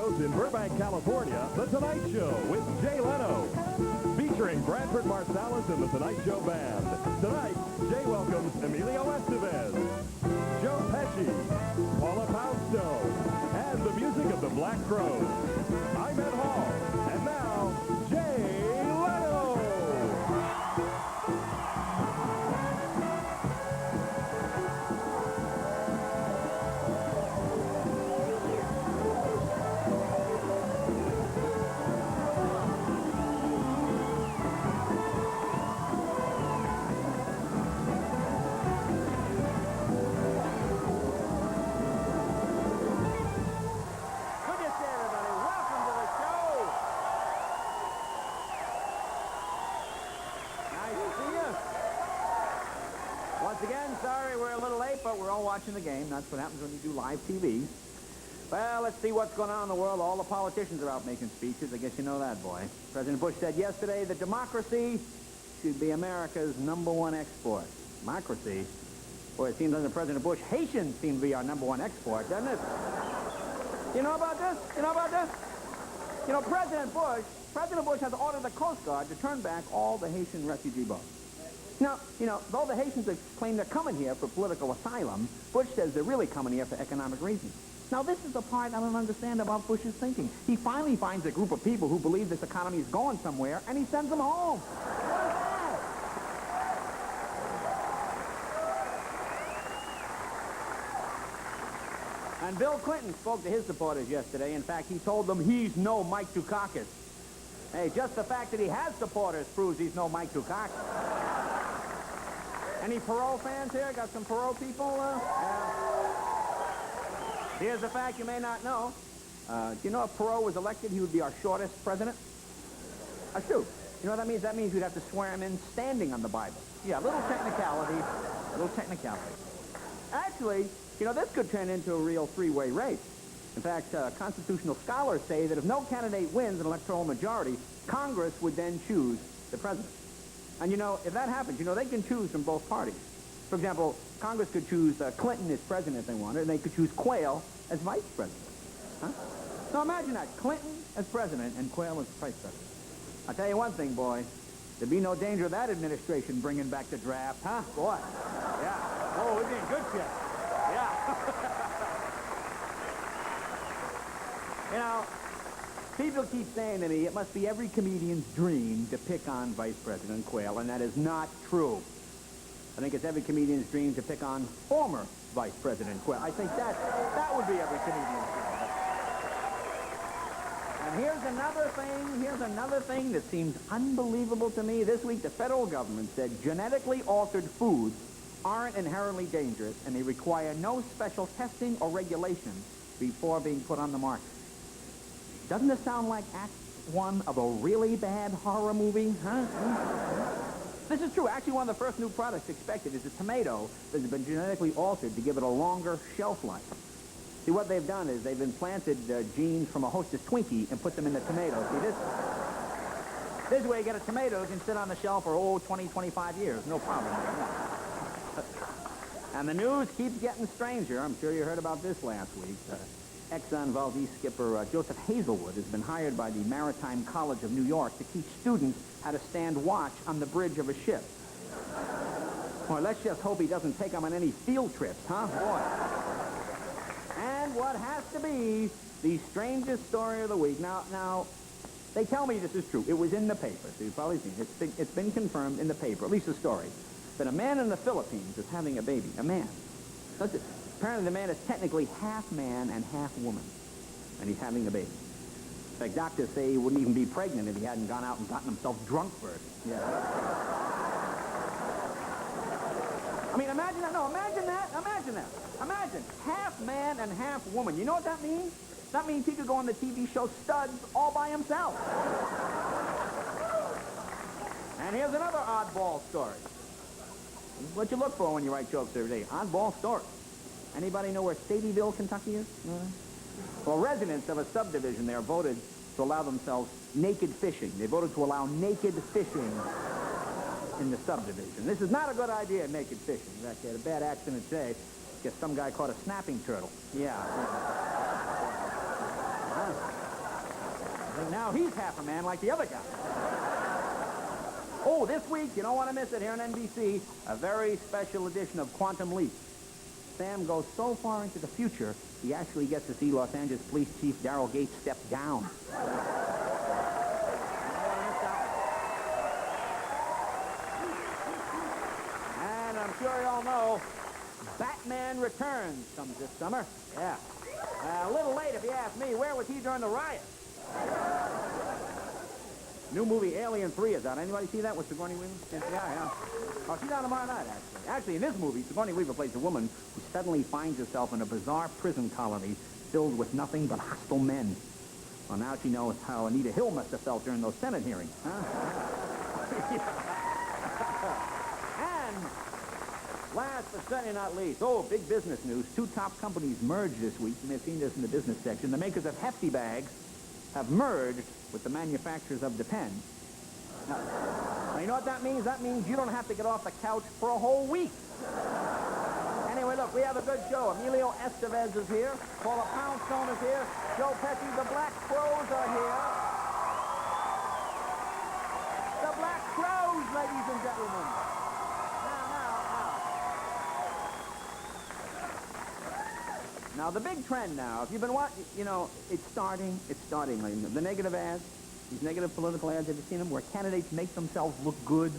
Studios in Burbank, California, The Tonight Show with Jay Leno. Featuring Bradford Marsalis and The Tonight Show Band. Tonight, Jay welcomes Emilio Estevez, Joe Pesci, Paula Poundstone, and the music of the Black Crowes. I'm Ed Hall, and now, Jay Leno! Once again, sorry we're a little late, but we're all watching the game. That's what happens when you do live TV. Well, let's see what's going on in the world. All the politicians are out making speeches. I guess you know that, boy. President Bush said yesterday that democracy should be America's #1 export. Democracy? Boy, it seems under President Bush, Haitians seem to be our #1 export, doesn't it? You know about this? You know about this? You know, President Bush has ordered the Coast Guard to turn back all the Haitian refugee boats. Now, you know, though the Haitians claim they're coming here for political asylum, Bush says they're really coming here for economic reasons. Now, this is the part I don't understand about Bush's thinking. He finally finds a group of people who believe this economy is going somewhere, and he sends them home. What is that? And Bill Clinton spoke to his supporters yesterday. In fact, he told them he's no Mike Dukakis. Hey, just the fact that he has supporters proves he's no Mike Dukakis. Any Perot fans here? Got some Perot people? Here's a fact you may not know. Do you know if Perot was elected, he would be our shortest president? Shoot. You know what that means? That means we'd have to swear him in standing on the Bible. Yeah, a little technicality. A little technicality. Actually, you know, this could turn into a real three-way race. In fact, constitutional scholars say that if no candidate wins an electoral majority, Congress would then choose the president. And, you know, if that happens, you know, they can choose from both parties. For example, Congress could choose Clinton as president if they wanted, and they could choose Quayle as vice president. Huh? Now, imagine that. Clinton as president and Quayle as vice president. I'll tell you one thing, boy. There'd be no danger of that administration bringing back the draft, huh? Boy. Yeah. Oh, we're getting good shit. Yeah. You know, people keep saying to me, it must be every comedian's dream to pick on Vice President Quayle, and that is not true. I think it's every comedian's dream to pick on former Vice President Quayle. I think that would be every comedian's dream. And here's another thing that seems unbelievable to me. This week, the federal government said genetically altered foods aren't inherently dangerous, and they require no special testing or regulation before being put on the market. Doesn't this sound like Act 1 of a really bad horror movie, huh? This is true. Actually, one of the first new products expected is a tomato that has been genetically altered to give it a longer shelf life. See, what they've done is they've implanted genes from a Hostess Twinkie and put them in the tomato. See, this way you get a tomato that can sit on the shelf for, 20, 25 years. No problem. And the news keeps getting stranger. I'm sure you heard about this last week. Exxon Valdez skipper Joseph Hazelwood has been hired by the Maritime College of New York to teach students how to stand watch on the bridge of a ship. Boy, let's just hope he doesn't take them on any field trips, huh? Boy. And what has to be the strangest story of the week. Now, they tell me this is true. It was in the paper, so you've probably seen it. It's been confirmed in the paper, at least the story, that a man in the Philippines is having a baby. A man. Apparently, the man is technically half man and half woman, and he's having a baby. In fact, doctors say he wouldn't even be pregnant if he hadn't gone out and gotten himself drunk first. Yeah. I mean, imagine that. No, imagine that. Imagine that. Imagine half man and half woman. You know what that means? That means he could go on the TV show Studs all by himself. And here's another oddball story. This is what you look for when you write jokes every day. Oddball story. Anybody know where Stadieville, Kentucky is? Well, residents of a subdivision there voted to allow themselves naked fishing. They voted to allow naked fishing in the subdivision. This is not a good idea, naked fishing. In fact, they had a bad accident today. Guess some guy caught a snapping turtle. Yeah. Huh? And now he's half a man like the other guy. Oh, this week, you don't want to miss it here on NBC, a very special edition of Quantum Leap. Sam goes so far into the future, he actually gets to see Los Angeles Police Chief Daryl Gates step down. And I'm sure you all know, Batman Returns comes this summer. Yeah. A little late if you ask me. Where was he during the riot? New movie Alien 3 is out. Anybody see that with Sigourney Weaver? Yeah. Oh, she's out tomorrow night, actually. Actually, in this movie, Sigourney Weaver plays a woman who suddenly finds herself in a bizarre prison colony filled with nothing but hostile men. Well, now she knows how Anita Hill must have felt during those Senate hearings. Huh? And last but certainly not least, big business news. Two top companies merged this week. You may have seen this in the business section. The makers of Hefty bags have merged with the manufacturers of Depend. Now, you know what that means? That means you don't have to get off the couch for a whole week. Anyway, look, we have a good show. Emilio Estevez is here. Paula Poundstone is here. Joe Pesci. The Black Crows are here. The Black Crows, ladies and gentlemen. Now, the big trend now, if you've been watching, you know, it's starting. The negative ads, these negative political ads, have you seen them, where candidates make themselves look good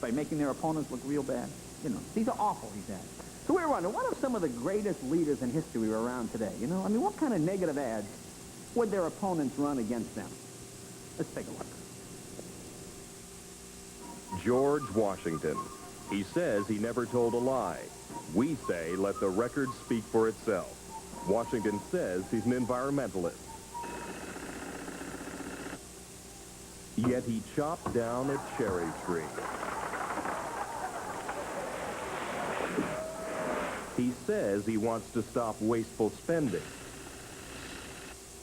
by making their opponents look real bad? You know, these are awful, these ads. So we're wondering, what if some of the greatest leaders in history were around today? You know, I mean, what kind of negative ads would their opponents run against them? Let's take a look. George Washington. He says he never told a lie. We say let the record speak for itself. Washington says he's an environmentalist. Yet he chopped down a cherry tree. He says he wants to stop wasteful spending.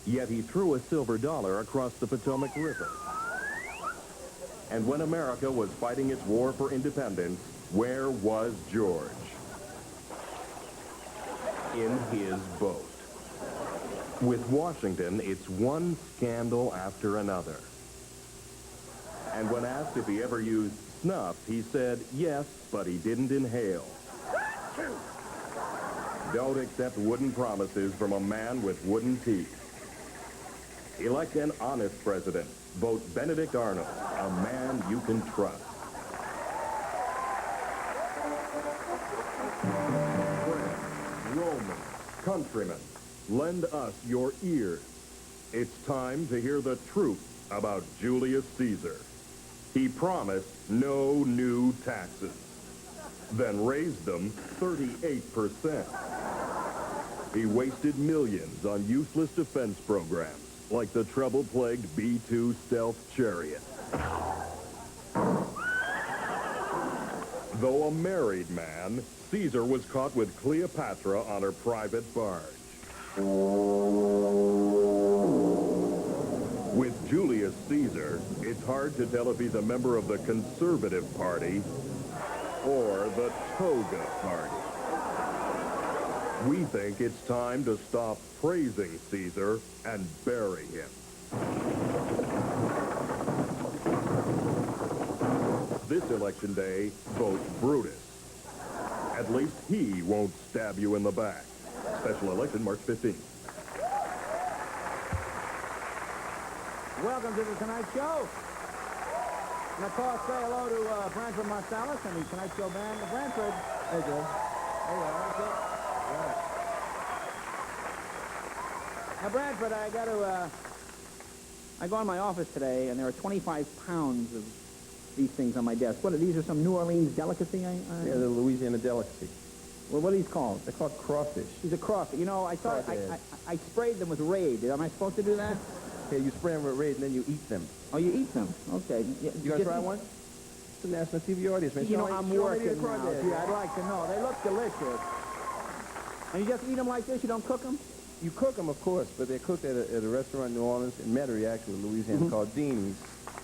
Yet he threw a silver dollar across the Potomac River. And when America was fighting its war for independence, where was George? In his boat. With Washington, it's one scandal after another. And when asked if he ever used snuff, he said yes, but he didn't inhale. Don't accept wooden promises from a man with wooden teeth. Elect an honest president. Vote Benedict Arnold, a man you can trust. Roman, countrymen, lend us your ears. It's time to hear the truth about Julius Caesar. He promised no new taxes, then raised them 38%. He wasted millions on useless defense programs, like the trouble-plagued B-2 stealth chariot. Though a married man, Caesar was caught with Cleopatra on her private barge. With Julius Caesar, it's hard to tell if he's a member of the Conservative Party or the Toga Party. We think it's time to stop praising Caesar and bury him. This election day, vote Brutus. At least he won't stab you in the back. Special election March 15th. Welcome to the Tonight Show. And of course, say hello to Branford Marsalis and the Tonight Show band. Branford. Hey, Joe. Hey, that's it. Right. Now, Branford, I go in my office today, and there are 25 pounds of these things on my desk. What are these? Are some New Orleans delicacy? Yeah, the Louisiana delicacy. Well, what are these called? They're called crawfish. These are crawfish. You know, I thought I sprayed them with Raid. Am I supposed to do that? Yeah, you spray them with Raid, and then you eat them. Oh, you eat them? Okay. You gonna try one? It's a national TV audience, man. You know, I'm working now. Gee, I'd like to know. They look delicious. And you just eat them like this? You don't cook them? You cook them, of course, but they're cooked at a restaurant in New Orleans, in Metairie, actually, Louisiana, called Deanie's.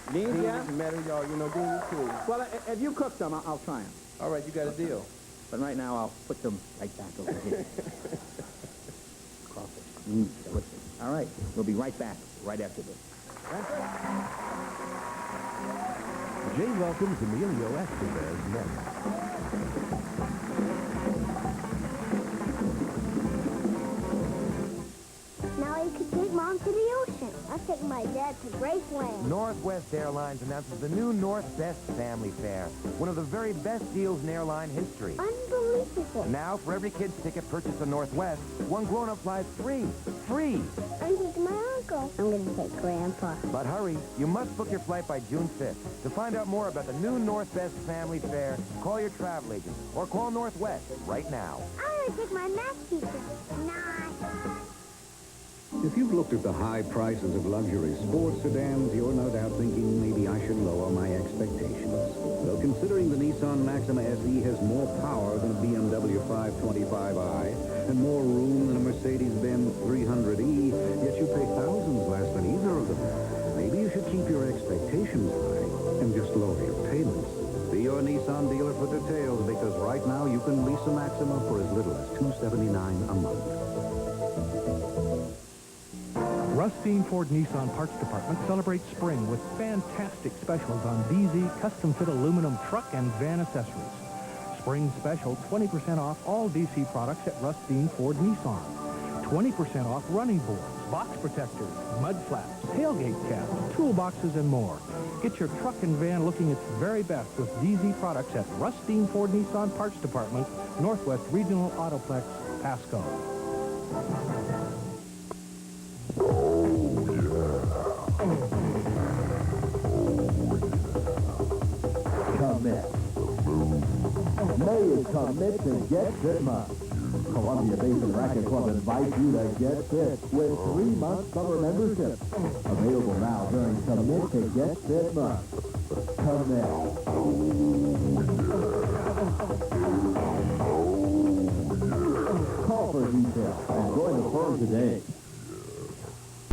Deanie's, yeah? in Metairie, y'all, you know Deanie's, too. Well, if you cook them, I'll try them. All right, you got a deal. But right now, I'll put them right back over here. Crawfish. Delicious. All right. We'll be right back right after this. Jay welcomes Emilio Estevez next. Now you could take Mom to the ocean. I'll take my dad to Graceland. Northwest Airlines announces the new North Best Family Fare, one of the very best deals in airline history. Unbelievable. Now, for every kid's ticket purchased on Northwest, one grown-up flies free. Free! I'm taking my uncle. I'm going to take Grandpa. But hurry, you must book your flight by June 5th. To find out more about the new North Best Family Fare, call your travel agent or call Northwest right now. I'm going to take my math teacher. Not. If you've looked at the high prices of luxury sports sedans, you're no doubt thinking maybe I should lower my expectations. Though considering the Nissan Maxima SE has more power than a BMW 525i and more room than a Mercedes-Benz 300e, yet you pay thousands less than either of them. Maybe you should keep your expectations high and just lower your payments. See your Nissan dealer for details, because right now you can lease a Maxima for as little as $279 a month. Rustine Ford Nissan Parts Department celebrates spring with fantastic specials on DZ custom-fit aluminum truck and van accessories. Spring special, 20% off all DC products at Rustine Ford Nissan. 20% off running boards, box protectors, mud flaps, tailgate caps, toolboxes, and more. Get your truck and van looking its very best with DZ products at Rustine Ford Nissan Parts Department, Northwest Regional Autoplex, Pasco. Commit. May is commit to Get Fit Month. Columbia Basin Racket Club invites you to Get Fit with 3-month summer membership. Available now during Commit to Get Fit Month. Commit. Call for details and join the firm today.